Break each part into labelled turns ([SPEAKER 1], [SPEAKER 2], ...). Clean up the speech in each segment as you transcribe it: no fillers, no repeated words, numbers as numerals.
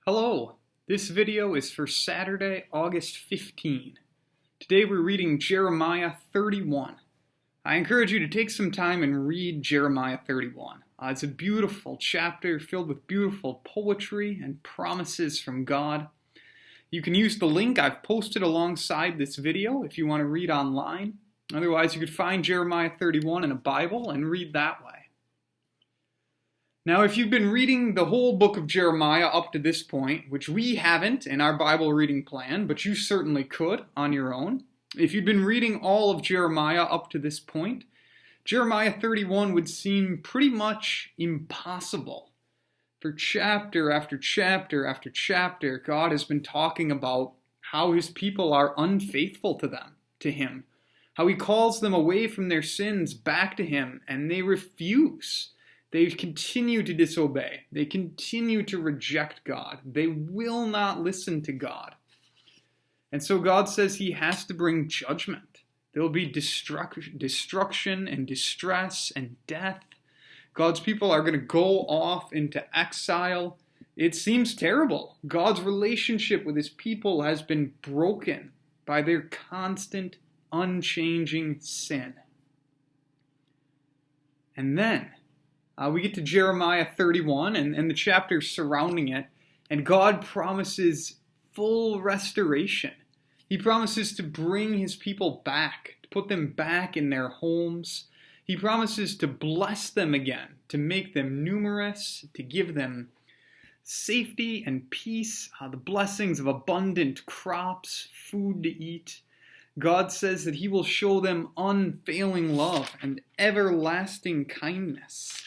[SPEAKER 1] Hello, this video is for Saturday, August 15. Today we're reading Jeremiah 31. I encourage you to take some time and read Jeremiah 31. It's a beautiful chapter filled with beautiful poetry and promises from God. You can use the link I've posted alongside this video if you want to read online. Otherwise, you could find Jeremiah 31 in a Bible and read that way. Now, if you've been reading the whole book of Jeremiah up to this point, which we haven't in our Bible reading plan, but you certainly could on your own, if you'd been reading all of Jeremiah up to this point, Jeremiah 31 would seem pretty much impossible. For chapter after chapter after chapter, God has been talking about how his people are unfaithful to him, how he calls them away from their sins back to him, and they refuse. They continue to disobey. They continue to reject God. They will not listen to God. And so God says he has to bring judgment. There will be destruction and distress and death. God's people are going to go off into exile. It seems terrible. God's relationship with his people has been broken by their constant, unchanging sin. And then we get to Jeremiah 31 and the chapters surrounding it, and God promises full restoration. He promises to bring his people back, to put them back in their homes. He promises to bless them again, to make them numerous, to give them safety and peace, the blessings of abundant crops, food to eat. God says that he will show them unfailing love and everlasting kindness.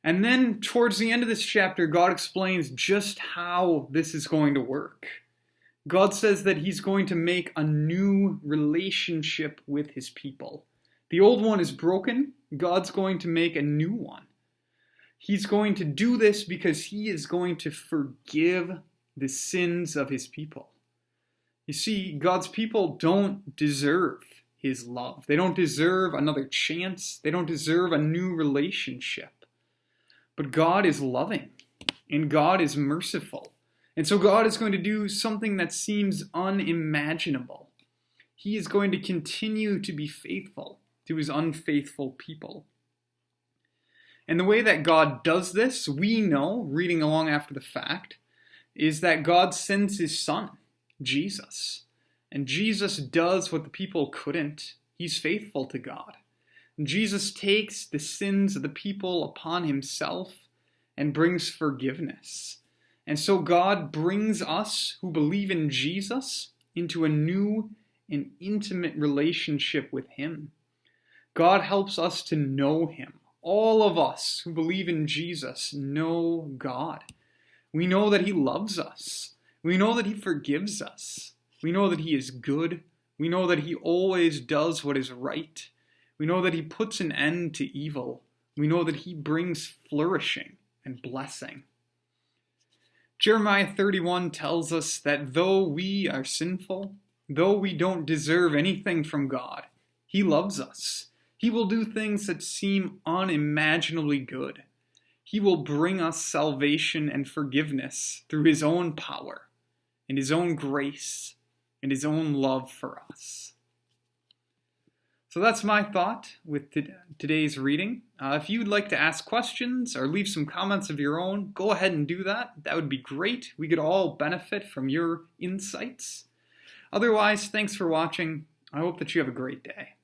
[SPEAKER 1] And then towards the end of this chapter, God explains just how this is going to work. God says that he's going to make a new relationship with his people. The old one is broken. God's going to make a new one. He's going to do this because he is going to forgive the sins of his people. You see, God's people don't deserve his love. They don't deserve another chance. They don't deserve a new relationship. But God is loving, and God is merciful. And so God is going to do something that seems unimaginable. He is going to continue to be faithful to his unfaithful people. And the way that God does this, we know, reading along after the fact, is that God sends his son, Jesus. And Jesus does what the people couldn't. He's faithful to God. Jesus takes the sins of the people upon himself and brings forgiveness. And so God brings us who believe in Jesus into a new and intimate relationship with him. God helps us to know him. All of us who believe in Jesus know God. We know that he loves us. We know that he forgives us. We know that he is good. We know that he always does what is right. We know that he puts an end to evil. We know that he brings flourishing and blessing. Jeremiah 31 tells us that though we are sinful, though we don't deserve anything from God, he loves us. He will do things that seem unimaginably good. He will bring us salvation and forgiveness through his own power and his own grace and his own love for us. So that's my thought with today's reading. If you'd like to ask questions or leave some comments of your own, go ahead and do that. That would be great. We could all benefit from your insights. Otherwise, thanks for watching. I hope that you have a great day.